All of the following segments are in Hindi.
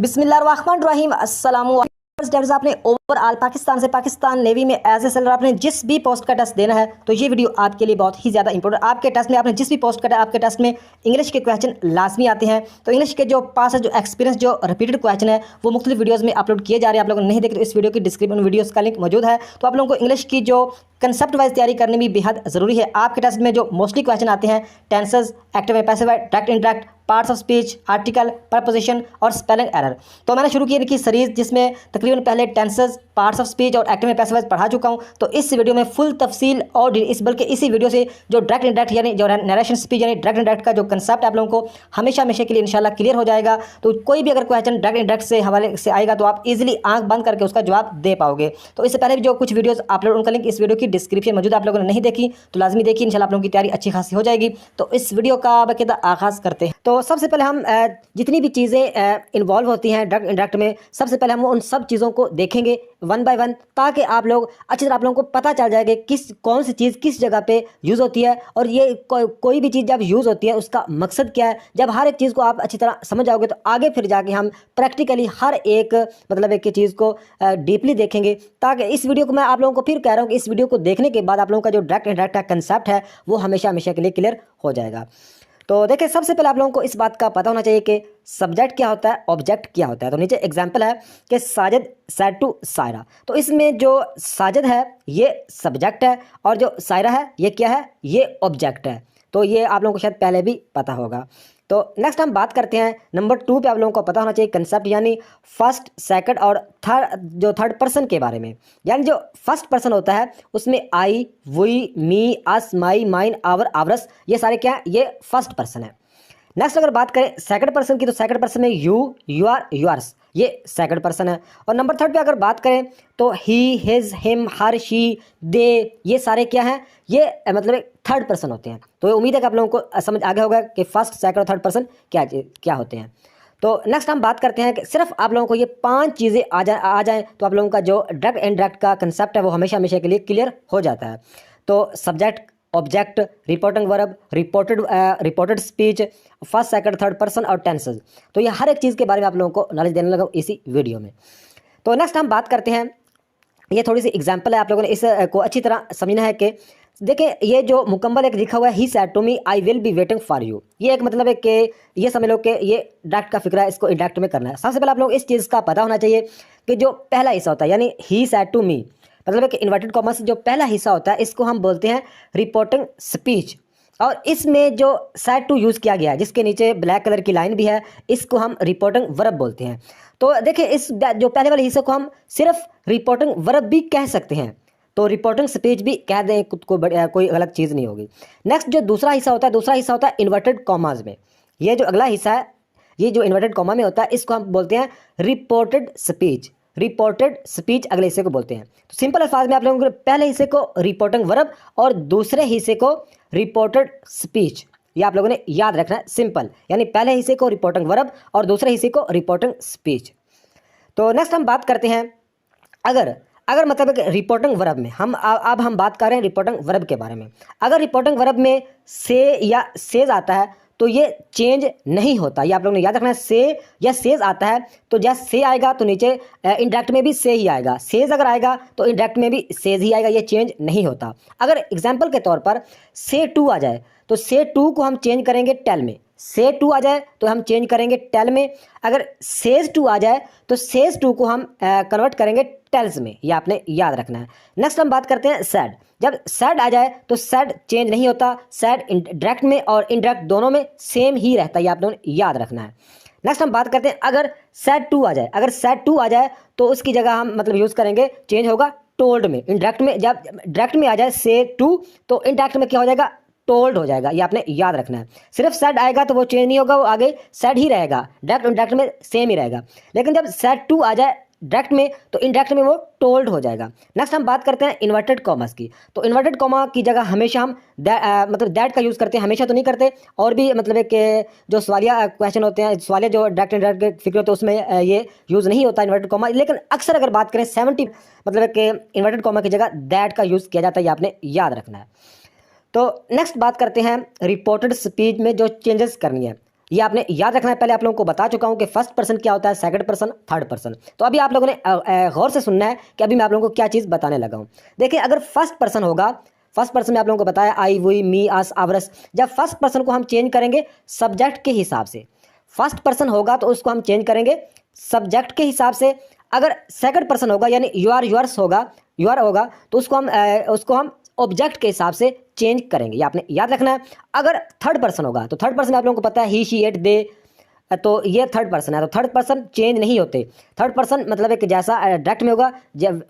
बिस्मिल्लाहिर्रहमानिर्रहीम अस्सलामु अलैकुम। आपने ओवरऑल पाकिस्तान से पाकिस्तान नेवी में एज ए सेलर आपने जिस भी पोस्ट का टेस्ट देना है तो ये वीडियो आपके लिए बहुत ही ज़्यादा इंपॉर्टेंट। आपके टेस्ट में आपने जिस भी पोस्ट का आपके टेस्ट में इंग्लिश के क्वेश्चन लाजमी आते हैं, तो इंग्लिश के जो पास है, जो एक्सपीरियंस, जो रिपीटेड क्वेश्चन है वो मुख्तलिफ वीडियोज़ में अपलोड किए जा रहे हैं। आप लोग नहीं देखे तो इस वीडियो की डिस्क्रिप्शन में वीडियोज़ का लिंक मौजूद है। तो आप लोगों को इंग्लिश की जो कंसेप्ट वाइज तैयारी करनी भी बेहद ज़रूरी है। आपके टेस्ट में जो मोस्टली क्वेश्चन आते हैं tenses, active and passive, direct indirect, parts of speech, article, preposition और स्पेलिंग एरर। तो मैंने शुरू की इनकी सीरीज़ जिसमें तकरीबन पहले टेंसेस, पार्ट्स ऑफ स्पीच और एक्टिव एंड पैसिव वॉइस पढ़ा चुका हूं। तो इस वीडियो में फुल तफसील और बल्कि इसी वीडियो से जो डायरेक्ट इंडायरेक्ट यानी जो नरेशन स्पीच यानी डायरेक्ट इंडायरेक्ट का जो कंसेप्ट आप लोगों को हमेशा हमेशा के लिए इंशाल्लाह क्लियर हो जाएगा। तो कोई भी अगर क्वेश्चन डायरेक्ट इंडायरेक्ट से हवाले से आएगा तो आप इजीली आंख बंद करके उसका जवाब दे पाओगे। तो इससे पहले भी जो कुछ वीडियोस अपलोड उनका लिंक इस वीडियो की डिस्क्रिप्शन मौजूद है। आप लोगों ने नहीं देखी तो लाजमी देखिए, इंशाल्लाह आप लोगों की तैयारी अच्छी खासी हो जाएगी। तो इस वीडियो का बाकायदा आगाज़ करते हैं। तो सबसे पहले हम जितनी भी चीज़ें इन्वॉल्व होती हैं डायरेक्ट इंडायरेक्ट में, सबसे पहले हम उन सब चीज़ों को देखेंगे वन बाय वन, ताकि आप लोग अच्छी तरह आप लोगों को पता चल जाएगा कौन सी चीज़ किस जगह पे यूज़ होती है और ये कोई भी चीज़ जब यूज़ होती है उसका मकसद क्या है। जब हर एक चीज़ को आप अच्छी तरह समझ जाओगे तो आगे फिर जाके हम प्रैक्टिकली हर एक मतलब एक चीज़ को डीपली देखेंगे। ताकि इस वीडियो को मैं आप लोगों को फिर कह रहा हूँ कि इस वीडियो को देखने के बाद आप लोगों का जो डायरेक्ट इंडायरेक्ट का कंसेप्ट है वो हमेशा हमेशा के लिए क्लियर हो जाएगा। तो देखिए, सबसे पहले आप लोगों को इस बात का पता होना चाहिए कि सब्जेक्ट क्या होता है, ऑब्जेक्ट क्या होता है। तो नीचे एग्जांपल है कि साजिद सेड टू सायरा। तो इसमें जो साजिद है ये सब्जेक्ट है और जो सायरा है ये क्या है, ये ऑब्जेक्ट है। तो ये आप लोगों को शायद पहले भी पता होगा। तो नेक्स्ट हम बात करते हैं नंबर 2 पे। आप लोगों को पता होना चाहिए कंसेप्ट यानी फर्स्ट, सेकंड और थर्ड पर्सन के बारे में। यानी जो फर्स्ट पर्सन होता है उसमें I, we, me, us, my, mine, our, ours, ये सारे क्या है, ये फर्स्ट पर्सन है। नेक्स्ट अगर बात करें सेकंड पर्सन की तो सेकंड पर्सन में यू, यू आर, यूअर्स, ये सेकंड पर्सन है। और नंबर 3 पे अगर बात करें तो ही, हिज, हिम, हर, शी, दे, ये सारे क्या हैं, ये मतलब थर्ड पर्सन होते हैं। तो उम्मीद है कि आप लोगों को समझ आ गया होगा कि फर्स्ट, सेकंड और थर्ड पर्सन क्या होते हैं। तो नेक्स्ट हम बात करते हैं कि सिर्फ आप लोगों को ये 5 चीज़ें आ जाएं तो आप लोगों का जो डायरेक्ट इंडायरेक्ट का कंसेप्ट है वो हमेशा हमेशा के लिए क्लियर हो जाता है। तो subject, object, reporting verb, reported speech, first, second, third person और टेंसेस। तो ये हर एक चीज़ के बारे में आप लोगों को नॉलेज देने लगा इसी वीडियो में। तो नेक्स्ट हम बात करते हैं, ये थोड़ी सी एग्जांपल है, आप लोगों ने इस को अच्छी तरह समझना है कि देखिए ये जो मुकम्मल एक लिखा हुआ है, he said to me I will be waiting for you, ये एक मतलब है कि ये समझ लो कि ये डायरेक्ट का फिक्र है, इसको इंडायरेक्ट में करना है। सबसे पहले आप लोग इस चीज़ का पता होना चाहिए कि जो पहला हिस्सा होता है यानी ही सेड टू मी, मतलब कि इन्वर्टेड कॉमा से जो पहला हिस्सा होता है इसको हम बोलते हैं रिपोर्टिंग स्पीच। और इसमें जो सेड टू यूज़ किया गया है जिसके नीचे ब्लैक कलर की लाइन भी है, इसको हम रिपोर्टिंग वर्ब बोलते हैं। तो देखिए इस जो पहले वाले हिस्से को हम सिर्फ रिपोर्टिंग वर्ब भी कह सकते हैं, तो रिपोर्टिंग स्पीच भी कह दें, कोई गलत चीज़ नहीं होगी। नेक्स्ट जो दूसरा हिस्सा होता है इन्वर्टेड कॉमाज में। ये जो अगला हिस्सा है, ये जो इन्वर्टेड कॉमा में होता है इसको हम बोलते हैं रिपोर्टेड स्पीच। रिपोर्टेड स्पीच अगले हिस्से को बोलते हैं। तो सिंपल अल्फाज में आप लोगों को पहले हिस्से को रिपोर्टिंग वर्ब और दूसरे हिस्से को रिपोर्टेड स्पीच, ये आप लोगों ने याद रखना है। सिंपल यानी पहले हिस्से को रिपोर्टिंग वर्ब और दूसरे हिस्से को रिपोर्टिंग स्पीच। तो नेक्स्ट हम बात करते हैं अगर मतलब रिपोर्टिंग वर्ब में अब हम बात कर रहे हैं रिपोर्टिंग वर्ब के बारे में। अगर रिपोर्टिंग वर्ब में से या सेज आता है तो ये चेंज नहीं होता, ये आप लोगों ने याद रखना है। से या सेज आता है तो जैसे से आएगा तो नीचे इंडायरेक्ट में भी से ही आएगा, सेज अगर आएगा तो इंडायरेक्ट में भी सेज ही आएगा, ये चेंज नहीं होता। अगर एग्जाम्पल के तौर पर से टू आ जाए तो से टू को हम चेंज करेंगे टेल में, से टू आ जाए तो हम चेंज करेंगे टेल में। अगर सेज टू आ जाए तो सेज टू को हम कन्वर्ट करेंगे टेल्स में, ये आपने याद रखना है। नेक्स्ट हम बात करते हैं सैड। जब सैड आ जाए तो सैड चेंज नहीं होता, सैड डायरेक्ट में और इनडायरेक्ट दोनों में सेम ही रहता है, ये आप लोगों ने याद रखना है। नेक्स्ट हम बात करते हैं अगर सैड टू आ जाए तो उसकी जगह हम मतलब यूज़ करेंगे, चेंज होगा टोल्ड में। इनडायरेक्ट में जब डायरेक्ट में आ जाए से टू तो इनडायरेक्ट में क्या हो जाएगा, टोल्ड हो जाएगा, ये आपने याद रखना है। सिर्फ सैड आएगा तो वो चेंज नहीं होगा, वो आगे सैड ही रहेगा, डायरेक्ट में सेम ही रहेगा। लेकिन जब सैड टू आ जाए डायरेक्ट में तो इनडायरेक्ट में वो टोल्ड हो जाएगा। नेक्स्ट हम बात करते हैं इन्वर्टेड कॉमास की। तो इन्वर्टेड कॉमा की जगह हमेशा हम मतलब दैट का यूज़ करते हैं, हमेशा तो नहीं करते। और भी मतलब है कि जो सवालिया क्वेश्चन होते हैं, सवालिया जो डायरेक्ट इंडायरेक्ट के फिक्र होते हैं उसमें ये यूज़ नहीं होता इन्वर्टेड कॉमा। लेकिन अक्सर अगर बात करें 70 मतलब है कि इन्वर्टेड कॉमा की जगह दैट का यूज़ किया जाता है, ये आपने याद रखना है। तो नेक्स्ट बात करते हैं रिपोर्टेड स्पीच में जो चेंजेस करनी है। ये आपने याद रखना है। पहले आप लोगों को बता चुका हूं कि फर्स्ट पर्सन क्या होता है, सेकंड पर्सन, थर्ड पर्सन। तो अभी आप लोगों ने गौर से सुनना है कि अभी मैं आप लोगों को क्या चीज़ बताने लगा हूं। देखिए, अगर फर्स्ट पर्सन होगा, फर्स्ट पर्सन में आप लोगों को बताया आई, वी, मी, अस, आवरस। जब फर्स्ट पर्सन को हम चेंज करेंगे सब्जेक्ट के हिसाब से, फर्स्ट पर्सन होगा तो उसको हम चेंज करेंगे सब्जेक्ट के हिसाब से। अगर सेकंड पर्सन होगा यानी यू आर, यूअर्स होगा, यूअर होगा, तो उसको हम ऑब्जेक्ट के हिसाब से चेंज करेंगे। ये आपने याद रखना है। अगर थर्ड पर्सन होगा तो थर्ड पर्सन आप लोगों को पता है ही, शी, इट, दे, तो ये थर्ड पर्सन है। तो थर्ड पर्सन चेंज नहीं होते। थर्ड पर्सन मतलब एक जैसा डायरेक्ट में होगा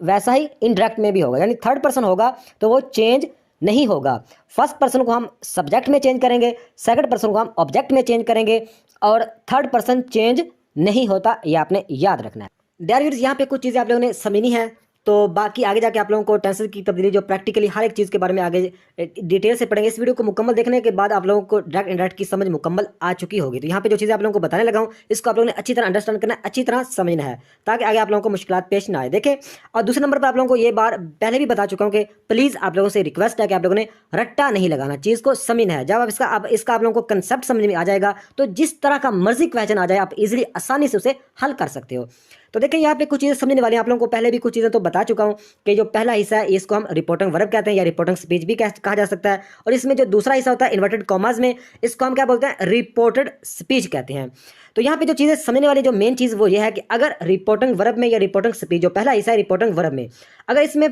वैसा ही इनडायरेक्ट में भी होगा, यानी थर्ड पर्सन होगा तो वो चेंज नहीं होगा। फर्स्ट पर्सन को हम सब्जेक्ट में चेंज करेंगे, सेकंड पर्सन को हम ऑब्जेक्ट में चेंज करेंगे, और थर्ड पर्सन चेंज नहीं होता। ये आपने याद रखना है। डियर व्यूअर्स, यहाँ पे कुछ चीज़ें आप लोगों ने समझनी है, तो बाकी आगे जाके आप लोगों को टेंसेस की तब्दीली जो प्रैक्टिकली हर एक चीज़ के बारे में आगे डिटेल से पढ़ेंगे। इस वीडियो को मुकम्मल देखने के बाद आप लोगों को डायरेक्ट इनडायरेक्ट की समझ मुकम्मल आ चुकी होगी। तो यहाँ पे जो चीज़ें आप लोगों को बताने लगा हूँ, इसको आप लोगों ने अच्छी तरह अंडरस्टैंड करना है, अच्छी तरह समझना है, ताकि आगे आप लोगों को मुश्किलात पेश ना आए। देखें, और दूसरे नंबर पर आप लोगों को ये बार पहले भी बता चुका हूँ कि प्लीज़ आप लोगों से रिक्वेस्ट है कि आप लोगों ने रट्टा नहीं लगाना, चीज़ को समझना है। जब आप इसका आप लोगों को कंसेप्ट समझ में आ जाएगा तो जिस तरह का मर्जी क्वेश्चन आ जाए आप इजीली आसानी से उसे हल कर सकते हो। तो देखिए, यहाँ पे कुछ चीज़ें समझने वाली हैं। आप लोगों को पहले भी कुछ चीज़ें तो बता चुका हूँ कि जो पहला हिस्सा है इसको हम रिपोर्टिंग वर्ब कहते हैं, या रिपोर्टिंग स्पीच भी कहा जा सकता है। और इसमें जो दूसरा हिस्सा होता है इन्वर्टेड कॉमास में, इसको हम क्या बोलते हैं, रिपोर्टेड स्पीच कहते हैं। तो यहाँ पे जो चीज़ें समझने वाली जो मेन चीज़ वो ये है कि अगर रिपोर्टिंग वर्ब में या रिपोर्टिंग स्पीच, जो पहला हिस्सा है रिपोर्टिंग वर्ब में, अगर इसमें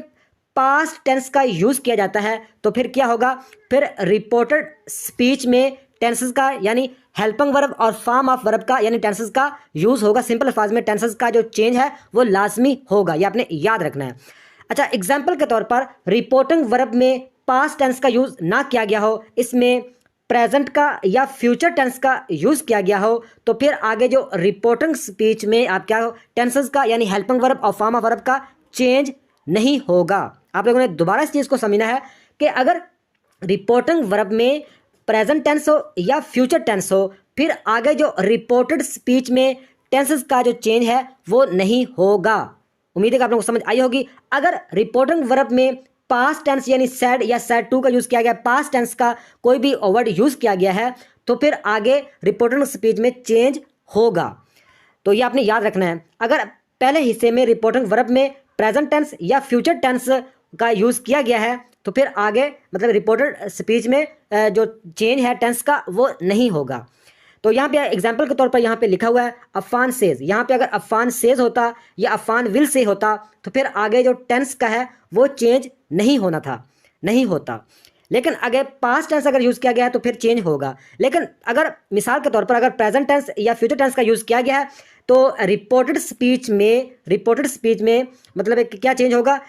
पास्ट टेंस का यूज़ किया जाता है तो फिर क्या होगा, फिर रिपोर्टेड स्पीच में टेंसेस का यानी हेल्पिंग वर्ब और फॉर्म ऑफ वर्ब का यानी टेंसेस का यूज़ होगा। सिंपल अल्फाज में टेंसेस का जो चेंज है वो लाजमी होगा। ये आपने याद रखना है। अच्छा, एग्जाम्पल के तौर पर रिपोर्टिंग वर्ब में पास्ट टेंस का यूज़ ना किया गया हो, इसमें प्रेजेंट का या फ्यूचर टेंस का यूज़ किया गया हो, तो फिर आगे जो रिपोर्टिंग स्पीच में आप क्या हो, टेंसेस का यानी हेल्पिंग वर्ब और फॉर्म ऑफ वर्ब का चेंज नहीं होगा। आप लोगों ने दोबारा इस चीज़ को समझना है कि अगर रिपोर्टिंग वर्ब में प्रेजेंट टेंस हो या फ्यूचर टेंस हो, फिर आगे जो रिपोर्टेड स्पीच में टेंसेस का जो चेंज है वो नहीं होगा। उम्मीद है कि आप लोगों को समझ आई होगी। अगर रिपोर्टिंग वर्ब में पास्ट टेंस यानी सैड या सैड टू का यूज़ किया गया, पास्ट टेंस का कोई भी वर्ड यूज़ किया गया है, तो फिर आगे रिपोर्टिंग स्पीच में चेंज होगा। तो ये आपने याद रखना है। अगर पहले हिस्से में रिपोर्टिंग वर्ब में प्रेजेंट टेंस या फ्यूचर टेंस का यूज़ किया गया है, तो फिर आगे मतलब रिपोर्टेड स्पीच में जो चेंज है टेंस का वो नहीं होगा। तो यहाँ पे एग्जाम्पल के तौर पर यहाँ पे लिखा हुआ है अफान सेज। यहाँ पे अगर अफान सेज होता या अफान विल से होता तो फिर आगे जो टेंस का है वो चेंज नहीं होना था, नहीं होता। लेकिन अगर पास्ट टेंस अगर यूज़ किया गया है तो फिर चेंज होगा। लेकिन अगर मिसाल के तौर पर अगर प्रेजेंट टेंस या फ्यूचर टेंस का यूज़ किया गया है तो रिपोर्टेड स्पीच में मतलब क्या चेंज होगा,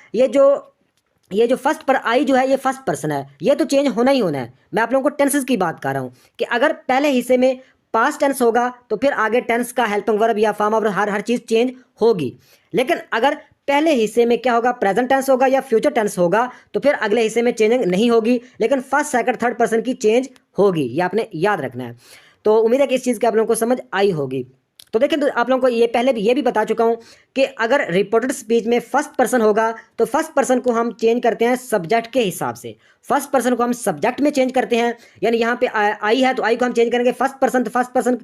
ये जो फर्स्ट पर आई जो है ये फर्स्ट पर्सन है, ये तो चेंज होना ही होना है। मैं आप लोगों को टेंसेस की बात कर रहा हूँ कि अगर पहले हिस्से में पास्ट टेंस होगा तो फिर आगे टेंस का हेल्पिंग वर्ब या form of her cheese change होगी। लेकिन अगर पहले हिस्से में क्या होगा, प्रेजेंट टेंस होगा या फ्यूचर टेंस होगा, तो फिर अगले हिस्से में चेंजिंग नहीं होगी, लेकिन फर्स्ट सेकंड थर्ड पर्सन की चेंज होगी। ये आपने याद रखना है। तो उम्मीद है कि इस चीज़ की आप लोगों को समझ आई होगी। तो देखें, तो आप लोगों को ये पहले भी ये भी बता चुका हूँ कि अगर रिपोर्टेड स्पीच में फर्स्ट पर्सन होगा तो फर्स्ट पर्सन को हम चेंज करते हैं सब्जेक्ट के हिसाब से। फर्स्ट पर्सन को हम सब्जेक्ट में चेंज करते हैं, यानी यहाँ पे आई है तो आई को हम चेंज करेंगे फर्स्ट पर्सन, तो फर्स्ट पर्सन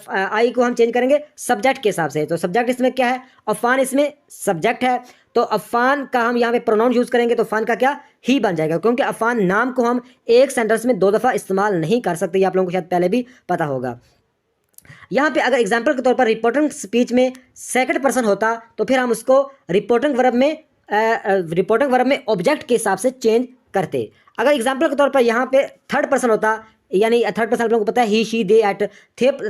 आई को हम चेंज करेंगे सब्जेक्ट के हिसाब से। तो सब्जेक्ट इसमें क्या है, अफान इसमें सब्जेक्ट है, तो अफान का हम यहाँ पे प्रोनाउन यूज़ करेंगे तो अफान का क्या ही बन जाएगा, क्योंकि अफान नाम को हम एक सेंटेंस में 2 दफ़ा इस्तेमाल नहीं कर सकते। ये आप लोगों को शायद पहले भी पता होगा। यहाँ पे अगर एग्जाम्पल के तौर पर रिपोर्टिंग स्पीच में सेकंड पर्सन होता तो फिर हम उसको रिपोर्टिंग वर्ब में ऑब्जेक्ट के हिसाब से चेंज करते। अगर एग्जाम्पल के तौर पर यहाँ पे थर्ड पर्सन होता, यानी थर्ड पर्सन आप लोगों को पता है he, she, they, it,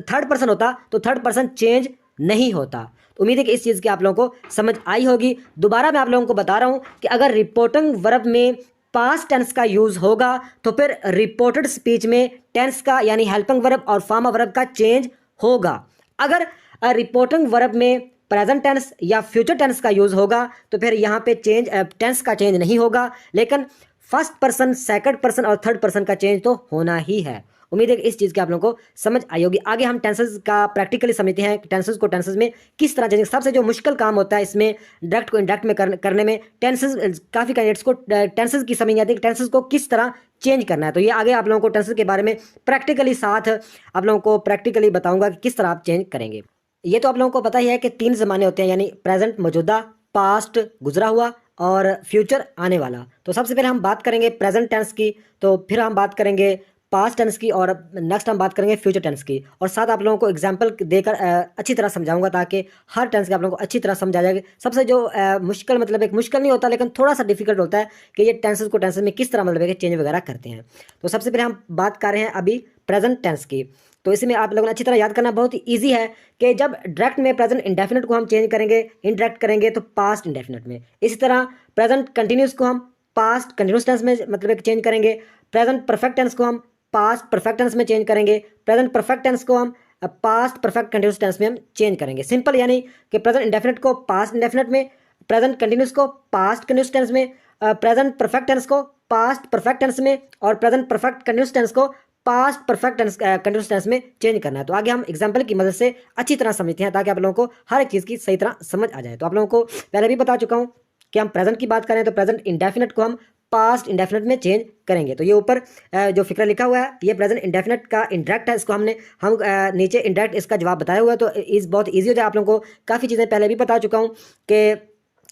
third person होता तो थर्ड पर्सन चेंज नहीं होता। तो उम्मीद है कि इस चीज़ की आप लोगों को समझ आई होगी। दोबारा मैं आप लोगों को बता रहा हूँ कि अगर रिपोर्टिंग वर्ब में पास्ट टेंस का यूज़ होगा तो फिर रिपोर्टेड स्पीच में टेंस का यानी हेल्पिंग वर्ब और फॉर्म ऑफ वर्ब का चेंज होगा। अगर रिपोर्टिंग वर्ब में प्रेजेंट टेंस या फ्यूचर टेंस का यूज़ होगा तो फिर यहाँ पे टेंस का चेंज नहीं होगा, लेकिन फर्स्ट पर्सन, सेकंड पर्सन और थर्ड पर्सन का चेंज तो होना ही है। उम्मीद है कि इस चीज़ की आप लोगों को समझ आई होगी। आगे हम टेंसेस का प्रैक्टिकली समझते हैं कि टेंसेस को टेंसेस में किस तरह चेंज। सबसे जो मुश्किल काम होता है इसमें डायरेक्ट को इनडायरेक्ट में करने में टेंसेस, काफ़ी कैंडिडेट्स को टेंसेस की समझ नहीं आती कि टेंसेस को किस तरह चेंज करना है। तो ये आगे आप लोगों को टेंसेस के बारे में प्रैक्टिकली साथ आप लोगों को प्रैक्टिकली बताऊंगा कि किस तरह आप चेंज करेंगे। ये तो आप लोगों को पता ही है कि 3 ज़माने होते हैं, यानी प्रेजेंट मौजूदा, पास्ट गुजरा हुआ और फ्यूचर आने वाला। तो सबसे पहले हम बात करेंगे प्रेजेंट टेंस की, तो फिर हम बात करेंगे पास्ट टेंस की और नेक्स्ट हम बात करेंगे फ्यूचर टेंस की। और साथ आप लोगों को एग्जांपल देकर अच्छी तरह समझाऊंगा ताकि हर टेंस के आप लोगों को अच्छी तरह समझा जाएगा। सबसे जो मुश्किल, मतलब एक मुश्किल नहीं होता लेकिन थोड़ा सा डिफिकल्ट होता है कि ये टेंसेस को टेंसेस में किस तरह मतलब है कि चेंज वगैरह करते हैं। तो सबसे पहले हम बात कर रहे हैं अभी प्रेजेंट टेंस की। तो इसमें आप लोगों ने अच्छी तरह याद करना बहुत ही ईजी है कि जब डायरेक्ट में प्रेजेंट इंडेफिनिट को हम चेंज करेंगे, इनडायरेक्ट करेंगे तो पास्ट इंडेफिनिट में। इसी तरह प्रेजेंट कंटिन्यूस को हम पास्ट कंटिन्यूस टेंस में मतलब चेंज करेंगे। प्रेजेंट परफेक्ट टेंस को हम पास्ट परफेक्ट टेंस में चेंज करेंगे। प्रेजेंट परफेक्ट टेंस को हम पास्ट परफेक्ट कंटिन्यूस टेंस में हम चेंज करेंगे। सिंपल, यानी कि प्रेजेंट इंडेफिनिट को पास्ट इंडेफिनिट में, प्रेजेंट कंटिन्यूस को पास्ट कंटिन्यूस टेंस में, प्रेजेंट परफेक्ट टेंस को पास्ट परफेक्ट टेंस में और प्रेजेंट परफेक्ट कंटिन्यूस टेंस को past perfect tense continuous tense में चेंज करना है। तो आगे हम एग्जांपल की मदद से अच्छी तरह समझते हैं ताकि आप लोगों को हर एक चीज़ की सही तरह समझ आ जाए। तो आप लोगों को पहले भी बता चुका हूँ कि हम प्रेजेंट की बात करें तो प्रेजेंट इंडेफिनिट को हम पास्ट इंडेफिनिट में चेंज करेंगे। तो ये ऊपर जो फिक्र लिखा हुआ है ये प्रेजेंट इंडेफिनिट का इंडायरेक्ट है, इसको हम नीचे इंडायरेक्ट इसका जवाब बताया हुआ है। तो इस बहुत ईजी हो जाए। आप लोगों को काफ़ी चीज़ें पहले भी बता चुका हूँ कि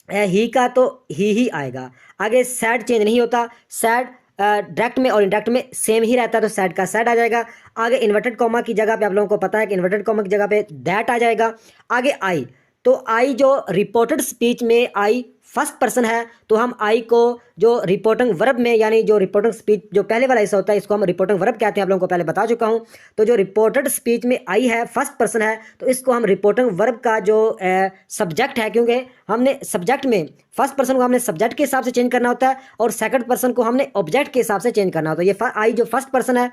ही का तो ही आएगा। आगे सैड चेंज नहीं होता, सैड डायरेक्ट में और इनडायरेक्ट में सेम ही रहता है, तो सैड का सैड आ जाएगा। आगे इन्वर्टेड कॉमा की जगह पे आप लोगों को पता है कि इन्वर्टेड कॉमा की जगह पे दैट आ जाएगा। आगे आई, तो आई जो रिपोर्टेड स्पीच में आई फर्स्ट पर्सन है, तो हम आई को जो रिपोर्टिंग वर्ब में, यानी जो रिपोर्टिंग स्पीच जो पहले वाला हिस्सा होता है इसको हम रिपोर्टिंग वर्ब कहते हैं। आप लोगों को पहले बता चुका हूं। तो जो रिपोर्टेड स्पीच में आई है फर्स्ट पर्सन है, तो इसको हम रिपोर्टिंग वर्ब का जो सब्जेक्ट है, क्योंकि हमने सब्जेक्ट में फर्स्ट पर्सन को हमने सब्जेक्ट के हिसाब से चेंज करना होता है और सेकंड पर्सन को हमने ऑब्जेक्ट के हिसाब से चेंज करना होता है। ये आई जो फर्स्ट पर्सन है,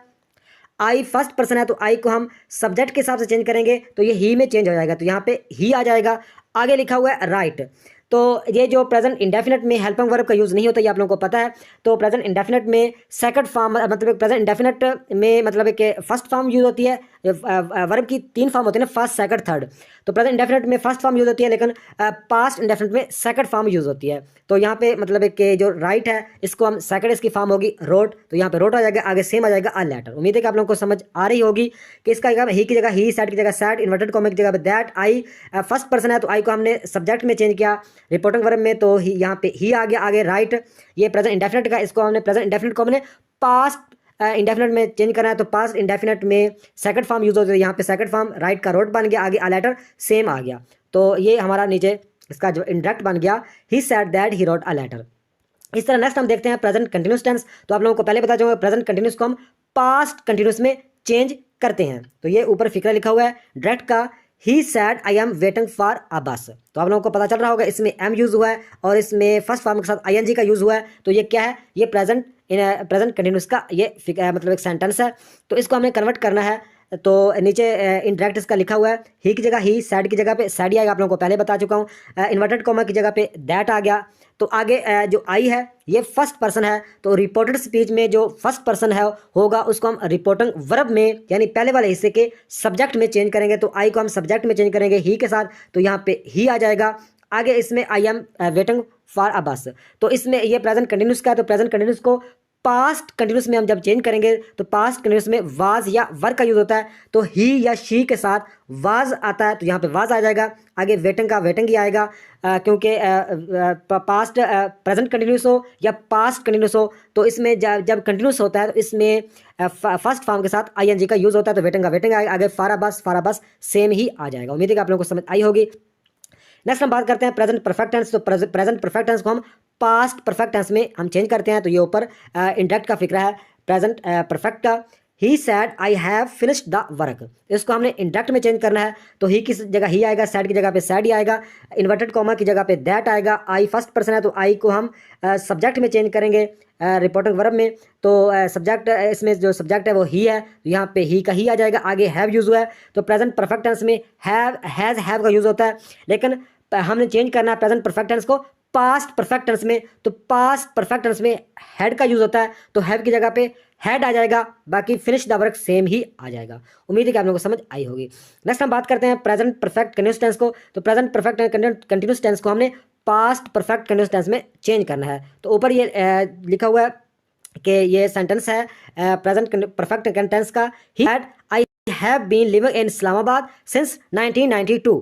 आई फर्स्ट पर्सन है, तो आई को हम सब्जेक्ट के हिसाब से चेंज करेंगे तो ये ही में चेंज हो जाएगा, तो यहाँ पे ही आ जाएगा। आगे लिखा हुआ है राइट, तो ये जो प्रेजेंट इंडेफिनिट में हेल्पिंग वर्ब का यूज़ नहीं होता, ये आप लोगों को पता है। तो प्रेजेंट इंडेफिनिट में सेकंड फॉर्म, मतलब प्रेजेंट इंडेफिनिट में मतलब कि फर्स्ट फॉर्म यूज़ होती है। वर्ब की 3 फॉर्म होती है ना, फर्स्ट सेकंड थर्ड। तो प्रेजेंट इंडेफिनिट में फर्स्ट फॉर्म यूज़ होती है, लेकिन पास्ट इंडेफिनिट में सेकंड फॉर्म यूज़ होती है। तो यहाँ पे मतलब कि जो राइट है इसको हम सेकंड, इसकी फॉर्म होगी रोट, तो यहाँ पे रोट आ जाएगा, आगे सेम आ जाएगा आ लेटर। उम्मीद है कि आप लोगों को समझ आ रही होगी कि इसका ही की जगह ही, सैड की जगह सैड, इन्वर्टेड कॉमा की जगह पे दैट। आई फर्स्ट पर्सन है तो आई को हमने सब्जेक्ट में चेंज किया, रिपोर्टिंग वर्ब में, तो ही यहाँ पे ही आ गया। आगे राइट, ये प्रेजेंट इंडेफिनिट का, इसको हमने प्रेजेंट इंडेफिनिट को हमने पास्ट इंडेफिनिट में चेंज करना है, तो पास्ट इंडेफिनिट में सेकंड फॉर्म यूज होता है, यहाँ पे सेकंड फॉर्म राइट का रोट बन गया, आगे आ लेटर सेम आ गया। तो ये हमारा नीचे इसका जो इंडायरेक्ट बन गया, he said that he wrote a letter. इस तरह नेक्स्ट हम देखते हैं प्रेजेंट कंटिन्यूस टेंस। तो आप लोगों को पहले बता दूंगा प्रेजेंट कंटिन्यूस को हम पास्ट कंटिन्यूस में चेंज करते हैं। तो ये ऊपर फिक्र लिखा हुआ है डायरेक्ट का, he said I am waiting for a bus. तो आप लोगों को पता चल रहा होगा इसमें एम यूज हुआ है और इसमें फर्स्ट फॉर्म के साथ आईएनजी का यूज हुआ है। तो ये क्या है, ये प्रेजेंट कंटिन्यूस का ये मतलब एक सेंटेंस है। तो इसको हमने कन्वर्ट करना है, तो नीचे इनडायरेक्ट इसका लिखा हुआ है, ही की जगह ही, सैड की जगह पे सैड ही आएगा, आप लोगों को पहले बता चुका हूँ। इन्वर्टेड कॉमा की जगह पे दैट आ गया। तो आगे जो आई है ये फर्स्ट पर्सन है, तो रिपोर्टेड स्पीच में जो फर्स्ट पर्सन है होगा उसको हम रिपोर्टिंग वर्ब में, यानी पहले वाले हिस्से के सब्जेक्ट में चेंज करेंगे। तो आई को हम सब्जेक्ट में चेंज करेंगे ही के साथ, तो यहाँ पे ही आ जाएगा। आगे इसमें आई am waiting for a bus, तो इसमें ये प्रेजेंट कंटिन्यूस का है, तो प्रेजेंट कंटिन्यूस को पास्ट कंटिन्यूस में हम जब चेंज करेंगे तो पास्ट कंटिन्यूस में वाज या वर का यूज होता है, तो ही या शी के साथ वाज आता है, तो यहाँ पे वाज आ जाएगा। आगे वेटिंग का वेटिंग ही आएगा, क्योंकि पास्ट प्रेजेंट कंटिन्यूस हो या पास्ट कंटिन्यूस हो, तो इसमें जब कंटिन्यूस होता है तो इसमें फर्स्ट फॉर्म के साथ आईएनजी का यूज होता है, तो वेटिंग का वेटिंग आएगा। आगे फाराबस सेम ही आ जाएगा। उम्मीद है कि आप लोगों को समझ आई होगी। नेक्स्ट हम बात करते हैं प्रेजेंट परफेक्ट टेंस। तो प्रेजेंट परफेक्ट टेंस को हम पास्ट परफेक्ट टेंस में हम चेंज करते हैं। तो ये ऊपर इंडायरेक्ट का फिक्र है प्रेजेंट परफेक्ट का, he said I have finished the work, इसको हमने इंडायरेक्ट में चेंज करना है। तो ही की जगह ही आएगा, सैड की जगह पे सैड ही आएगा, इन्वर्टेड कॉमा की जगह पे दैट आएगा। आई फर्स्ट पर्सन है तो आई को हम सब्जेक्ट में चेंज करेंगे रिपोर्टिंग वर्ब में। तो सब्जेक्ट इसमें जो सब्जेक्ट है वो ही है, तो यहाँ पे ही का ही आ जाएगा। आगे हैव यूज हुआ है, तो प्रेजेंट परफेक्ट टेंस में हैव हैज़ हैव का यूज होता है, लेकिन हमने चेंज करना है प्रेजेंट परफेक्ट टेंस को पास्ट परफेक्ट टेंस में, तो पास्ट परफेक्ट टेंस में हैड का यूज होता है, तो हैव की जगह पे हैड आ जाएगा, बाकी फिनिश द वर्क सेम ही आ जाएगा। उम्मीद है कि आप लोगों को समझ आई होगी। नेक्स्ट हम बात करते हैं प्रेजेंट परफेक्ट कंटिन्यूअस टेंस को। तो प्रेजेंट परफेक्ट कंटिन्यूअस टेंस को हमने पास्ट परफेक्ट कंटिन्यूअस टेंस में चेंज करना है। तो ऊपर ये लिखा हुआ है कि ये सेंटेंस है प्रेजेंट परफेक्ट टेंस का, he had I have been living in Islamabad since 1992।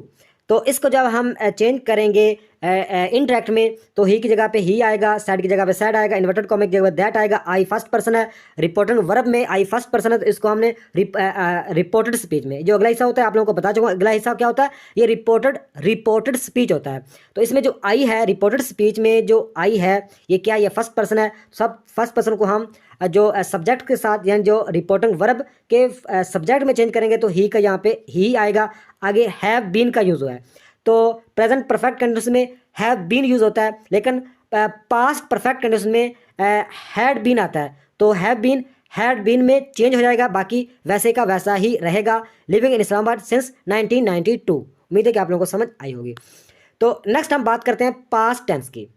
तो इसको जब हम चेंज करेंगे इनडायरेक्ट में, तो ही की जगह पे ही आएगा, सैड की जगह पे सैड आएगा, इन्वर्टेड कॉमा की जगह पे दैट आएगा, आई फर्स्ट पर्सन है, रिपोर्टेड वर्ब में आई फर्स्ट पर्सन है, तो इसको हमने रिपोर्टेड स्पीच में, जो अगला हिस्सा होता है आप लोगों को बता चुका हूं, अगला हिस्सा क्या होता है, ये रिपोर्टेड स्पीच होता है। तो इसमें जो आई है रिपोर्टेड स्पीच में जो आई है ये क्या, ये फर्स्ट पर्सन है। सब फर्स्ट पर्सन को हम जो सब्जेक्ट के साथ यानी जो रिपोर्टिंग वर्ब के सब्जेक्ट में चेंज करेंगे तो ही का यहाँ पे ही आएगा, आगे हैव बीन का यूज हुआ है। तो प्रेजेंट परफेक्ट कंडीशन में हैव बीन यूज होता है, लेकिन पास्ट परफेक्ट कंडीशन में हैड बीन आता है, तो हैड बीन में चेंज हो जाएगा, बाकी वैसे का वैसा ही रहेगा, लिविंग इन इस्लामाबाद सिंस 1992। उम्मीद है कि आप लोगों को समझ आई होगी। तो नेक्स्ट हम बात करते हैं पास्ट टेंस की।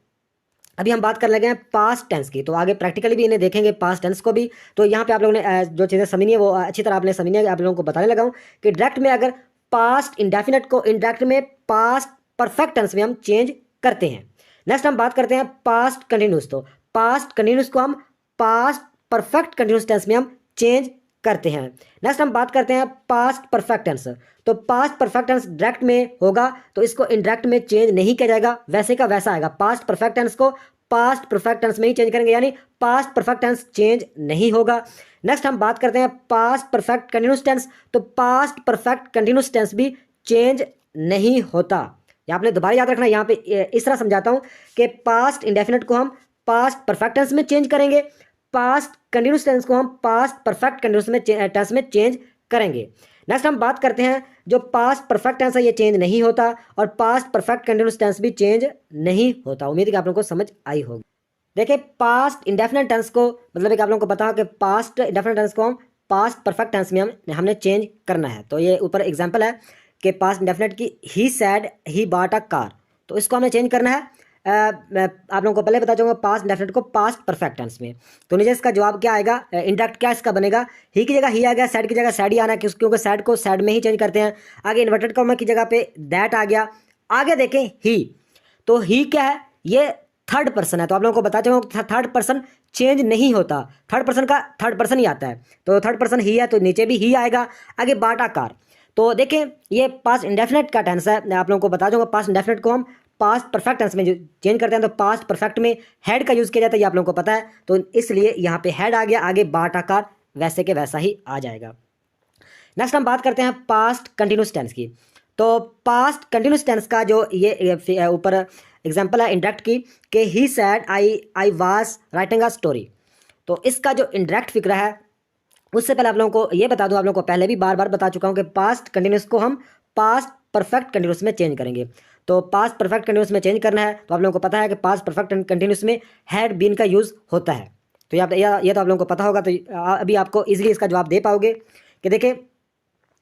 अभी हम बात कर लगे हैं पास्ट टेंस की, तो आगे प्रैक्टिकली भी इन्हें देखेंगे पास्ट टेंस को भी। तो यहाँ पे आप लोगों ने जो चीज़ें समझनी है वो अच्छी तरह आपने समझनी है। आप लोगों को बताने लगा हूँ कि डायरेक्ट में अगर पास्ट इंडेफिनिट को इनडायरेक्ट में पास्ट परफेक्ट टेंस में हम चेंज करते हैं। नेक्स्ट हम बात करते हैं पास्ट कंटिन्यूस। तो पास्ट कंटिन्यूस को हम पास्ट परफेक्ट कंटिन्यूस टेंस में हम चेंज करते हैं। नेक्स्ट हम बात करते हैं पास्ट परफेक्ट टेंस। तो पास्ट परफेक्ट टेंस डायरेक्ट में होगा तो इसको इनडायरेक्ट में चेंज नहीं किया जाएगा, वैसे का वैसा आएगा। पास्ट परफेक्ट टेंस को पास्ट परफेक्ट टेंस में ही चेंज करेंगे, यानी पास्ट परफेक्ट टेंस चेंज नहीं होगा। नेक्स्ट हम बात करते हैं पास्ट परफेक्ट कंटिन्यूस टेंस। तो पास्ट परफेक्ट कंटिन्यूस टेंस भी चेंज नहीं होता। ये आपने दोबारा याद रखना, यहाँ पे इस तरह समझाता हूँ कि पास्ट इंडेफिनिट को हम पास्ट परफेक्ट टेंस में चेंज करेंगे, पास्ट कंटिन्यूस टेंस को हम पास्ट परफेक्ट कंटिन्यूस में टेंस में चेंज करेंगे। नेक्स्ट हम बात करते हैं जो पास्ट परफेक्ट टेंस है ये चेंज नहीं होता, और पास्ट परफेक्ट कंटिन्यूस टेंस भी चेंज नहीं होता। उम्मीद है कि आप लोगों को समझ आई होगी। देखिए पास्ट इंडेफिनिट टेंस को मतलब कि आप लोगों को पता हो कि पास्ट इंडेफिनिट टेंस को हम पास्ट परफेक्ट टेंस में हमने चेंज करना है। तो ये ऊपर एग्जांपल है कि पास्ट इंडेफिनिट की he said he bought a car, तो इसको हमें चेंज करना है। मैं आप लोगों को पहले बता दूंगा पास्ट इंडेफिनिट को पास्ट परफेक्ट टेंस में। तो नीचे इसका जवाब क्या आएगा, इंडायरेक्ट क्या इसका बनेगा, ही की जगह ही आ गया, सैड की जगह सैड ही आना है, क्योंकि सैड को सैड में ही चेंज करते हैं। आगे इन्वर्टेड कॉमा की जगह पे दैट आ गया। आगे देखें ही, तो ही क्या है, ये थर्ड पर्सन है। तो आप लोगों को बता चुका थर्ड पर्सन चेंज नहीं होता, थर्ड पर्सन का थर्ड पर्सन ही आता है। तो थर्ड पर्सन ही है तो नीचे भी ही आएगा। आगे बाटा कार, तो देखें ये पास्ट इंडेफिनिट का टेंस है। मैं आप लोगों को बता दूंगा पास्ट इंडेफिनिट को हम पास्ट परफेक्ट टेंस में जो चेंज करते हैं, तो पास्ट परफेक्ट में हैड का यूज़ किया जाता है, ये आप लोगों को पता है। तो इसलिए यहाँ पे हैड आ गया, आगे बाट आकार वैसे के वैसा ही आ जाएगा। नेक्स्ट हम बात करते हैं पास्ट कंटिन्यूस टेंस की। तो पास्ट कंटिन्यूस टेंस का जो ये ऊपर एग्जांपल है इंडायरेक्ट की कि he said I was writing a story. तो इसका जो इंडायरेक्ट फिक्र है उससे पहले आप लोगों को ये बता दूं, आप लोगों को पहले भी बार बार बता चुका हूं कि पास्ट कंटिन्यूस को हम पास्ट परफेक्ट कंटिन्यूस में चेंज करेंगे। तो पास्ट परफेक्ट कंटिन्यूस में चेंज करना है तो आप लोगों को पता है कि पास्ट परफेक्ट कंटिन्यूस में हैड बीन का यूज़ होता है। तो ये तो आप लोगों को पता होगा। तो अभी आपको ईजिली इसका जवाब दे पाओगे कि देखिए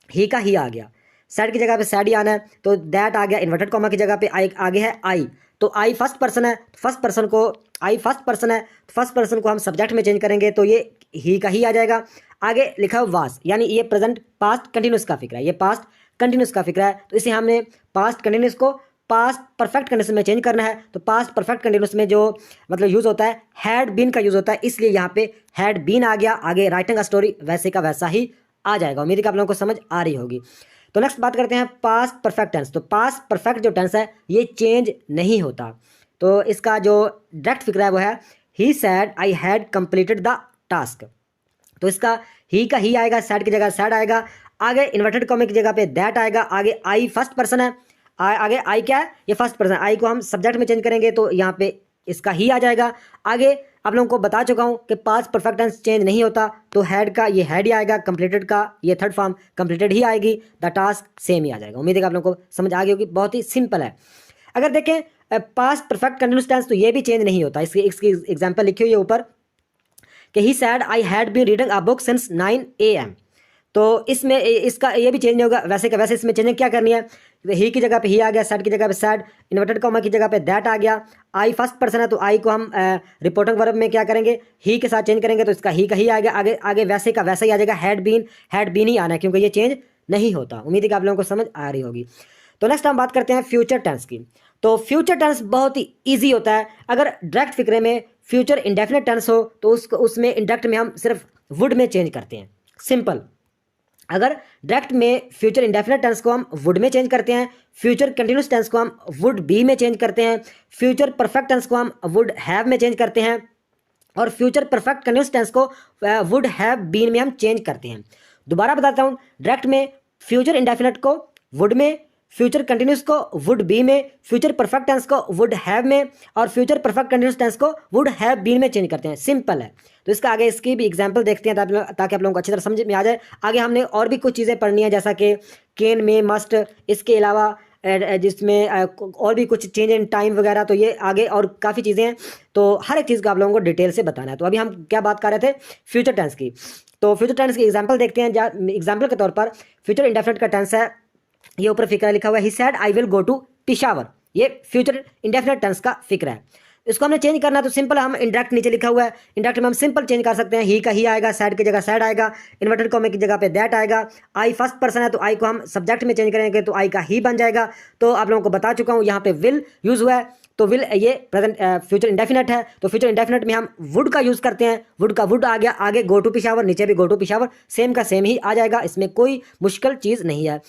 ही का ही आ गया, सैड की जगह पे सैड ही आना है, तो दैट आ गया, इन्वर्टेड कॉमा की जगह पे आगे है आई। तो आई फर्स्ट पर्सन है, फर्स्ट पर्सन को आई फर्स्ट पर्सन है, फर्स्ट पर्सन को हम सब्जेक्ट में चेंज करेंगे तो ये ही का ही आ जाएगा। आगे लिखा हुआ वास, यानी ये प्रेजेंट पास्ट कंटिन्यूस का फिक्र है, ये पास्ट कंटिन्यूस का फिक्र है। तो इसे हमने पास्ट कंटिन्यूस को पास्ट परफेक्ट कंडीशन में चेंज करना है। तो पास्ट परफेक्ट कंटिन्यूस में जो मतलब यूज़ होता है हैड बीन का यूज़ होता है, इसलिए यहाँ पे हैड बीन आ गया, आगे राइटिंग अ स्टोरी वैसे का वैसा ही आ जाएगा। उम्मीद है कि आप लोगों को समझ आ रही होगी। तो नेक्स्ट बात करते हैं पास्ट परफेक्ट टेंस। तो पास्ट परफेक्ट जो टेंस है ये चेंज नहीं होता। तो इसका जो डायरेक्ट फिक्र है वो है he said I had completed the task. तो इसका ही का ही आएगा, सैड की जगह सैड आएगा, आगे इन्वर्टेड कॉमा की जगह पे दैट आएगा, आगे आई फर्स्ट पर्सन है, आगे आई क्या है, ये फर्स्ट पर्सन, आई को हम सब्जेक्ट में चेंज करेंगे तो यहाँ पे इसका ही आ जाएगा। आगे आप लोगों को बता चुका हूँ कि पास्ट परफेक्ट टेंस चेंज नहीं होता, तो हैड का ये हैड ही आएगा, कंप्लीटेड का ये थर्ड फॉर्म कंप्लीटेड ही आएगी, द टास्क सेम ही आ जाएगा। उम्मीद है कि आप लोगों को समझ आ गई होगी, बहुत ही सिंपल है। अगर देखें पास्ट परफेक्ट कंटिन्यूस टेंस तो ये भी चेंज नहीं होता। इसकी एग्जाम्पल लिखी हुई है ऊपर कि he said I had been reading a book since 9 AM। तो इसमें इसका ये भी चेंज नहीं होगा, वैसे का वैसे इसमें चेंजिंग क्या करनी है, ही की जगह पे ही आ गया, सैड की जगह पे सैड, इन्वर्टेड कॉमा की जगह पे दैट आ गया। आई फर्स्ट पर्सन है तो आई को हम रिपोर्टिंग वर्ब में क्या करेंगे, ही के साथ चेंज करेंगे तो इसका ही का ही आएगा, आगे आगे वैसे का वैसा ही आ जाएगा, हैड बीन ही आना है क्योंकि ये चेंज नहीं होता। उम्मीद है कि आप लोगों को समझ आ रही होगी। तो नेक्स्ट हम बात करते हैं फ्यूचर टेंस की। तो फ्यूचर टेंस बहुत ही ईजी होता है। अगर डायरेक्ट फिक्रे में फ्यूचर इंडेफिनिट टेंस हो तो उसमें इंडायरेक्ट में हम सिर्फ वुड में चेंज करते हैं, सिंपल। अगर डायरेक्ट में फ्यूचर इंडेफिनिट टेंस को हम वुड में चेंज करते हैं, फ्यूचर कंटिन्यूस टेंस को हम वुड बी में चेंज करते हैं, फ्यूचर परफेक्ट टेंस को हम वुड हैव में चेंज करते हैं, और फ्यूचर परफेक्ट कंटिन्यूस टेंस को वुड हैव बीन में हम चेंज करते हैं। दोबारा बताता हूँ, डायरेक्ट में फ्यूचर इंडेफिनिट को वुड में, फ्यूचर कंटिन्यूस को वुड बी में, फ्यूचर परफेक्ट टेंस को वुड हैव में, और फ्यूचर परफेक्ट कंटिन्यूस टेंस को वुड हैव बीन में चेंज करते हैं, सिंपल है। तो इसका आगे इसकी भी एग्जांपल देखते हैं ताकि आप लोगों को अच्छी तरह समझ में आ जाए। आगे हमने और भी कुछ चीज़ें पढ़नी है जैसा कि कैन में, मस्ट, इसके अलावा जिसमें और भी कुछ चेंज इन टाइम वगैरह, तो ये आगे और काफ़ी चीज़ें हैं, तो हर एक चीज़ को आप लोगों को डिटेल से बताना है। तो अभी हम क्या बात कर रहे थे, फ्यूचर टेंस की। तो फ्यूचर टेंस की एग्जाम्पल देखते हैं। एग्जाम्पल के तौर पर फ्यूचर इंडेफिनिट का टेंस है, ये ऊपर फिक्रा लिखा हुआ है, he said I will go to Peshawar. ये फ्यूचर इंडेफिनिट टेंस का फिक्र है। इसको हमने चेंज करना है तो सिंपल, हम इंडायरेक्ट नीचे लिखा हुआ है, इंडायरेक्ट में हम सिंपल चेंज कर सकते हैं। ही का ही आएगा, सैड की जगह सैड आएगा, इन्वर्टेड कॉमा की जगह पे दैट आएगा। आई फर्स्ट पर्सन है तो आई को हम सब्जेक्ट में चेंज करेंगे तो आई का ही बन जाएगा। तो आप लोगों को बता चुका हूँ, यहाँ पे विल यूज हुआ है, तो विल ये प्रेजेंट फ्यूचर इंडेफिनिट है, तो फ्यूचर इंडेफिनिट में हम वुड का यूज करते हैं। वुड का वुड आ गया, आगे गो टू पिशावर, नीचे भी गो टू पिशावर, सेम का सेम ही आ जाएगा, इसमें कोई मुश्किल चीज़ नहीं है।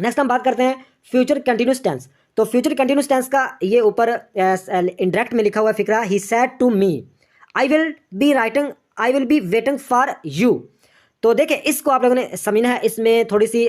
नेक्स्ट हम बात करते हैं फ्यूचर कंटिन्यूस टेंस। तो फ्यूचर कंटिन्यूस टेंस का ये ऊपर इंडायरेक्ट में लिखा हुआ फिक्रा, he said to me I will be waiting for you. तो देखिए, इसको आप लोगों ने समझना है। इसमें थोड़ी सी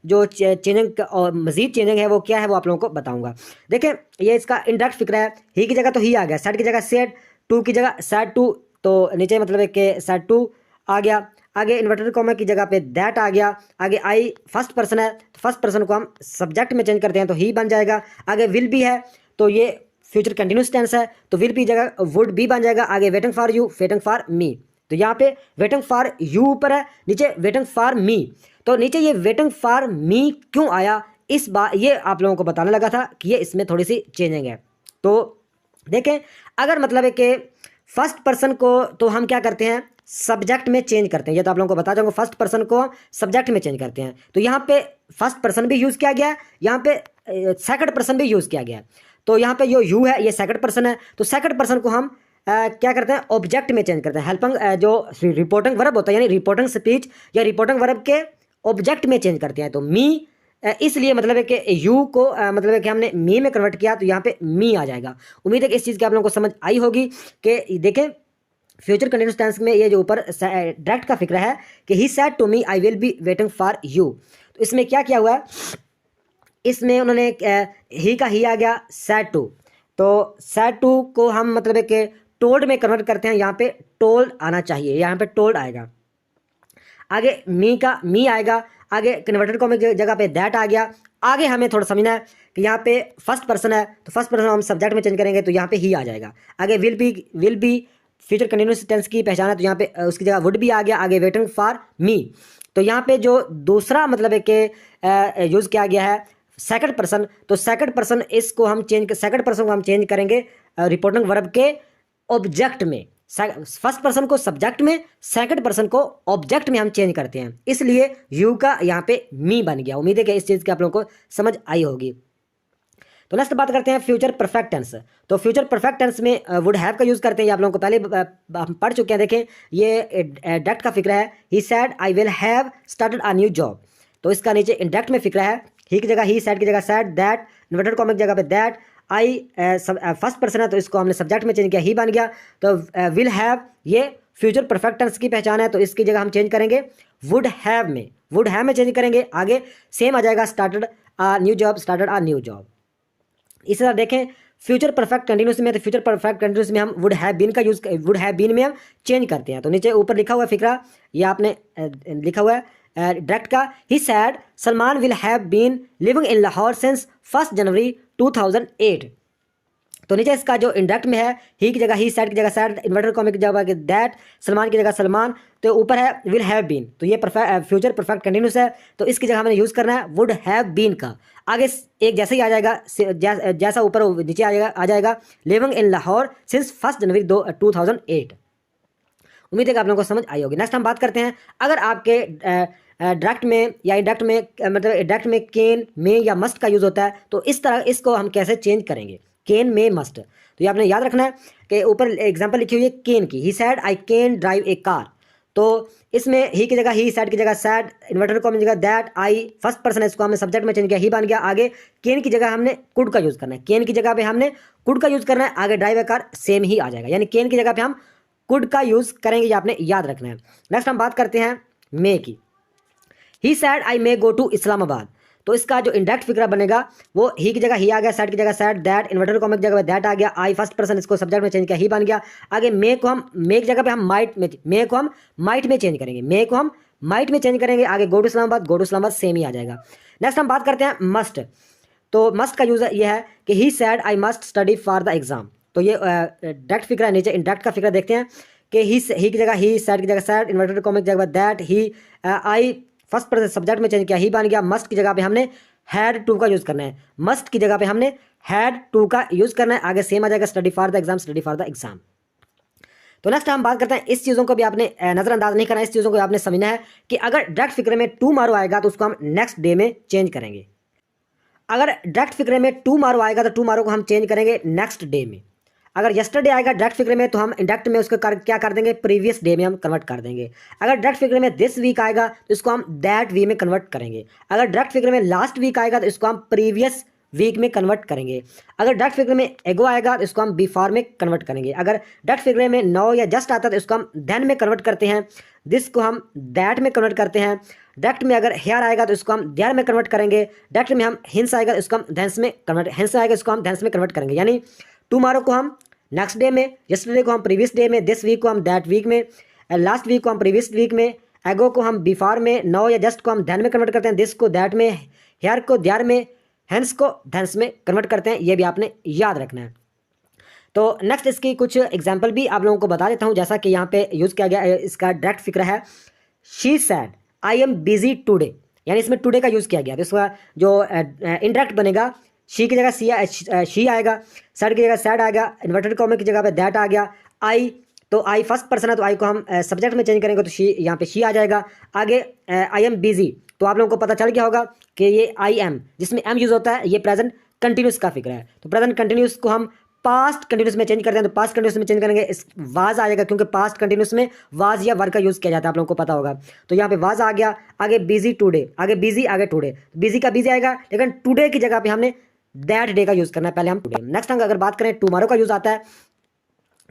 जो चेंजिंग और मजीद चेंजिंग है वो क्या है वो आप लोगों को बताऊंगा। देखिए, ये इसका इंडायरेक्ट फिक्रा है, ही की जगह तो ही आ गया, सेड की जगह सेड, टू की जगह सेड टू, तो नीचे मतलब है कि सेड टू आ गया, आगे इन्वर्टेड कॉमा की जगह पे दैट आ गया, आगे आई फर्स्ट पर्सन है तो फर्स्ट पर्सन को हम सब्जेक्ट में चेंज करते हैं तो ही बन जाएगा, आगे विल बी है तो ये फ्यूचर कंटिन्यूस टेंस है तो विल बी जगह वुड बी बन जाएगा, आगे waiting for you, waiting for me. तो यहाँ पे वेटिंग फॉर यू ऊपर है, नीचे वेटिंग फॉर मी। तो नीचे ये वेटिंग फॉर मी क्यों आया, इस बार ये आप लोगों को बताने लगा था कि ये इसमें थोड़ी सी चेंजिंग है। तो देखें, अगर मतलब है कि फर्स्ट पर्सन को तो हम क्या करते हैं, सब्जेक्ट में चेंज करते हैं, ये तो आप लोगों को बता जाऊंगा, फर्स्ट पर्सन को सब्जेक्ट में चेंज करते हैं। तो यहाँ पे फर्स्ट पर्सन भी यूज़ किया गया है, यहाँ पे सेकंड पर्सन भी यूज़ किया गया है। तो यहाँ पे जो यू है ये सेकंड पर्सन है, तो सेकंड पर्सन को हम क्या करते हैं, ऑब्जेक्ट में चेंज करते हैं। हेल्पिंग जो रिपोर्टिंग वर्ब होता है यानी रिपोर्टिंग स्पीच या रिपोर्टिंग वर्ब के ऑब्जेक्ट में चेंज करते हैं। तो मी इसलिए मतलब है कि यू को मतलब है कि हमने मी में कन्वर्ट किया तो यहाँ पे मी आ जाएगा। उम्मीद है कि इस चीज़ की आप लोगों को समझ आई होगी कि देखें, फ्यूचर कंटिन्यूस टेंस में ये जो ऊपर डायरेक्ट का फिक्र है कि he said to me I will be waiting for you. तो इसमें क्या किया हुआ है, इसमें उन्होंने ही का ही आ गया, सेड टू, तो सेड टू को हम मतलब है कि टोल्ड में कन्वर्ट करते हैं, यहाँ पे टोल्ड आना चाहिए, यहाँ पे टोल्ड आएगा, आगे मी का मी आएगा, आगे कन्वर्टेड कॉमा की जगह पे दैट आ गया। आगे हमें थोड़ा समझना है कि यहाँ पे फर्स्ट पर्सन है तो फर्स्ट पर्सन हम सब्जेक्ट में चेंज करेंगे तो यहाँ पे ही आ जाएगा, आगे will be future continuous tense की पहचान है तो यहाँ पे उसकी जगह वुड भी आ गया, आगे वेटिंग फॉर मी। तो यहाँ पे जो दूसरा मतलब है कि यूज़ किया गया है सेकंड पर्सन, तो सेकंड पर्सन इसको हम सेकंड पर्सन को हम चेंज करेंगे रिपोर्टिंग वर्ब के ऑब्जेक्ट में, फर्स्ट पर्सन को सब्जेक्ट में, सेकंड पर्सन को ऑब्जेक्ट में हम चेंज करते हैं, इसलिए यू का यहाँ पे मी बन गया। उम्मीद है कि इस चीज़ की आप लोगों को समझ आई होगी। तो नेक्स्ट बात करते हैं फ्यूचर परफेक्ट टेंस। तो फ्यूचर परफेक्ट टेंस में वुड हैव का यूज़ करते हैं, ये आप लोगों को पहले हम पढ़ चुके हैं। देखें, ये डायरेक्ट का फिक्र है, he said I will have started a new job, तो इसका नीचे इंडायरेक्ट में फिक्र है, ही की जगह ही, सेड की जगह सेड, दैट इन्वर्टेड कॉमा की जगह पे दैट, आई फर्स्ट पर्सन है तो इसको हमने सब्जेक्ट में चेंज किया, ही बन गया। तो विल हैव ये फ्यूचर परफेक्ट टेंस की पहचान है तो इसकी जगह हम चेंज करेंगे वुड हैव में चेंज करेंगे, आगे सेम आ जाएगा, started a new job, started a new job. इसी तरह देखें फ्यूचर परफेक्ट कंटिन्यूस में, तो फ्यूचर परफेक्ट कंटिन्यूस में हम वुड हैव बीन का यूज़, वुड हैव बीन में हम चेंज करते हैं। तो नीचे ऊपर लिखा हुआ है फिक्रा, ये आपने लिखा हुआ है डायरेक्ट का, he said Salman will have been living in Lahore since 1 January 2008। तो नीचे इसका जो इंडायरेक्ट में है, ही की जगह ही, सैड की जगह सैड, इन्वर्टेड कॉमा की जगह दैट, सलमान की जगह सलमान, तो ऊपर है विल हैव बीन, तो ये फ्यूचर परफेक्ट कंटिन्यूस है, तो इसकी जगह हमें यूज़ करना है वुड हैव बीन का। आगे एक जैसे ही आ जाएगा, जैसा ऊपर नीचे आ जाएगा living in Lahore since 1 January 2008। उम्मीद है कि आप लोगों को समझ आई होगी। नेक्स्ट हम बात करते हैं, अगर आपके डायरेक्ट में या इंडायरेक्ट में मतलब डायरेक्ट में कैन, में या मस्ट का यूज़ होता है, तो इस तरह इसको हम कैसे चेंज करेंगे, कैन में मस्ट। तो ये आपने याद रखना है कि ऊपर एग्जांपल लिखी हुई है कैन की, he said I can drive a car, तो इसमें ही की जगह ही, सैड की जगह सैड, इन्वर्टेड कॉमा की जगह दैट, आई फर्स्ट पर्सन है, इसको हमने सब्जेक्ट में चेंज किया, ही बन गया। आगे कैन की जगह हमने कुड का यूज़ करना है, कैन की जगह पे हमने कुड का यूज़ करना है, आगे ड्राइव ए कार सेम ही आ जाएगा, यानी कैन की जगह पे हम कुड का यूज़ करेंगे, ये आपने याद रखना है। नेक्स्ट हम बात करते हैं मे की, he said I may go to Islamabad, तो इसका जो इंडायरेक्ट फिक्रा बनेगा वो ही की जगह ही आ गया, सैड की जगह सैड, दैट इन्वर्टेड कॉमा की जगह दैट आ गया, आई फर्स्ट पर्सन, इसको सब्जेक्ट में चेंज किया, ही बन गया। आगे मे को हम, मे की जगह पे हम माइट में, मे को हम माइट में चेंज करेंगे, मे को हम माइट में चेंज करेंगे, आगे गो टू इस्लामाबाद सेम ही आ जाएगा। नेक्स्ट हम बात करते हैं मस्ट, तो मस्ट का यूज़ ये है कि he said I must study for the exam, तो ये डायरेक्ट फिक्रा है। नीचे इंडायरेक्ट का फिक्रा देखते हैं कि ही की जगह ही, सैड की जगह सैड, इन्वर्टेड कॉमा की जगह that, he I first person subject में चेंज किया, ही बन गया। मस्ट की जगह पे हमने हैड टू का यूज़ करना है, मस्ट की जगह पे हमने हैड टू का यूज़ करना है, आगे सेम आ जाएगा study for the exam, study for the exam. तो नेक्स्ट हम बात करते हैं, इस चीज़ों को भी आपने नज़रअंदाज नहीं करना है, इस चीज़ों को आपने समझना है कि अगर डायरेक्ट फिक्रे में टुमारो आएगा तो उसको हम नेक्स्ट डे में चेंज करेंगे, अगर डायरेक्ट फिक्रे में टुमारो आएगा तो टुमारो को हम चेंज करेंगे नेक्स्ट डे में, अगर यस्टरडे आएगा डायरेक्ट फिक्रे में तो हम इंडायरेक्ट में उसको क्या कर देंगे, प्रीवियस डे में हम कन्वर्ट कर देंगे। अगर डायरेक्ट फिक्रे में दिस वीक आएगा तो इसको हम दैट वीक में कन्वर्ट करेंगे। अगर डायरेक्ट फिक्रे में लास्ट वीक आएगा तो इसको हम प्रीवियस वीक में कन्वर्ट करेंगे। अगर डायरेक्ट फिक्रे में एगो आएगा तो इसको हम बिफोर में कन्वर्ट करेंगे। अगर डायरेक्ट फिक्रे में नो या जस्ट आता है तो इसको हम देन में कन्वर्ट करते हैं, दिस को हम दैट में कन्वर्ट करते हैं। डायरेक्ट में अगर हेयर आएगा तो इसको हम देयर में कन्वर्ट करेंगे। डायरेक्ट में हम हिंस आएगा तो इसको हम धेंस में कन्वर्ट, हिंस आएगा इसको हम धेंस में कन्वर्ट करेंगे। यानी टुमारो को हम नेक्स्ट डे में, यस्टरडे को हम प्रीवियस डे में, दिस वीक को हम दैट वीक में, लास्ट वीक को हम प्रीवियस वीक में, एगो को हम बिफोर में, नो या जस्ट को हम देन में कन्वर्ट करते हैं, दिस को दैट में, हेयर को देयर में, हेंस को धेंस में कन्वर्ट करते हैं। ये भी आपने याद रखना है। तो नेक्स्ट इसकी कुछ एग्जाम्पल भी आप लोगों को बता देता हूँ, जैसा कि यहाँ पे यूज़ किया गया इसका डायरेक्ट फिक्र है, she said I am busy today, यानी इसमें टुडे का यूज़ किया गया। तो इसका जो इनडायरेक्ट बनेगा, शी की जगह शी आएगा, सैड की जगह सैड आएगा, इन्वर्टेड कॉमा की जगह पे दैट आ गया। आई, तो आई फर्स्ट पर्सन है तो आई को हम सब्जेक्ट में चेंज करेंगे तो शी, यहाँ पे शी आ जाएगा। आगे आई एम बिजी, तो आप लोगों को पता चल गया होगा कि ये आई एम, जिसमें एम यूज़ होता है, ये प्रेजेंट कंटिन्यूस का फिक्र है। तो प्रेजेंट कंटिन्यूस को हम पास्ट कंटिन्यूस में चेंज करते हैं, तो पास्ट कंटिन्यूस में चेंज करेंगे इस वाज आएगा, क्योंकि पास्ट कंटिन्यूस में वाज या वर्क का यूज़ किया जाता है, आप लोगों को पता होगा। तो यहाँ पे वाज आ गया, आगे बिजी टुडे, आगे बिजी, आगे टुडे, बिजी का बिजी आएगा, लेकिन टुडे की जगह पे हमने दैट डे का यूज़ करना है, पहले हम टुडे। नेक्स्ट अगर बात करें टुमारो का यूज़ आता है,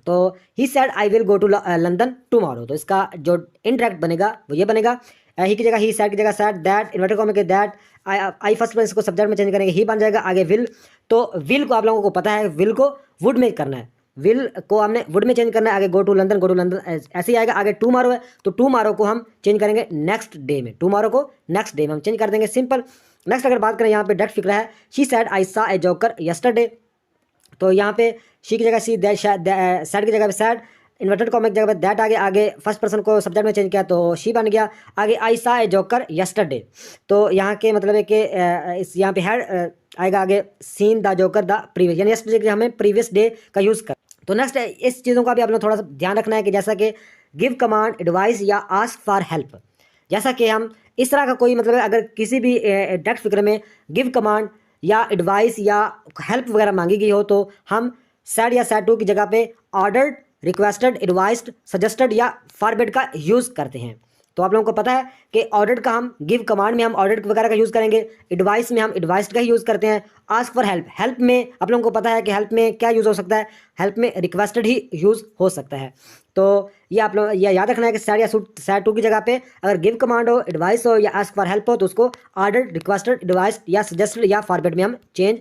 तो he said I will go to London tomorrow, तो इसका जो इनडायरेक्ट बनेगा वो ये बनेगा, ही की जगह ही, सैड की जगह सैड, दैट इन्वर्टेड कॉमा के दैट, आई फर्स्ट पर्सन को सब्जेक्ट में चेंज करेंगे, ही बन जाएगा। आगे विल, तो विल को आप लोगों को पता है, विल को वुड में करना है, विल को हमने वुड में चेंज करना है। आगे गो टू लंदन ऐसे ही आएगा। आगे टुमारो है तो टुमारो को हम चेंज करेंगे नेक्स्ट डे में, टुमारो को नेक्स्ट डे में हम चेंज कर देंगे, सिंपल। नेक्स्ट अगर बात करें यहाँ पे डायरेक्ट फिक्र है, शी सैड आई सा ए जोकर यस्टरडे, तो यहाँ पे शी की जगह सी, सैड की जगह पे सैड, इन्वर्टेड कॉमा की जगह पे दैट आगे फर्स्ट पर्सन को सब्जेक्ट में चेंज किया तो शी बन गया। आगे आई सा ए जोकर यस्टरडे, तो यहाँ के मतलब है कि इस यहाँ पे हैड आएगा, आगे seen the joker the previous, यानी यस्टरडे के हमें प्रीवियस डे का यूज़ कर। तो नेक्स्ट इस चीज़ों का भी आप लोग थोड़ा सा ध्यान रखना है कि जैसा कि गिव कमांड, एडवाइस या आस्क फॉर हेल्प, जैसा कि हम इस तरह का कोई मतलब अगर किसी भी डायरेक्ट फिक्र में गिव कमांड या एडवाइस या हेल्प वगैरह मांगी गई हो तो हम सैड या सैड टू की जगह पे ऑर्डर्ड, रिक्वेस्टेड, एडवाइस्ड, सजेस्टेड या फॉरबिड का यूज़ करते हैं। तो आप लोगों को पता है कि ऑर्डर्ड का हम गिव कमांड में हम ऑर्डर्ड वगैरह का यूज़ करेंगे, एडवाइस में हम एडवाइस्ड का ही यूज़ करते हैं। आस्क फॉर हेल्प, हेल्प में आप लोगों को पता है कि हेल्प में क्या यूज़ हो सकता है, हेल्प में रिक्वेस्टेड ही यूज़ हो सकता है। तो ये आप लोग यह याद रखना है कि सैड या सैड टू की जगह पे अगर गिव कमांड हो, एडवाइस हो या आस्क फॉर हेल्प हो तो उसको ऑर्डर्ड, रिक्वेस्टेड, एडवाइस्ड या सजेस्टेड या फॉरबिड में हम चेंज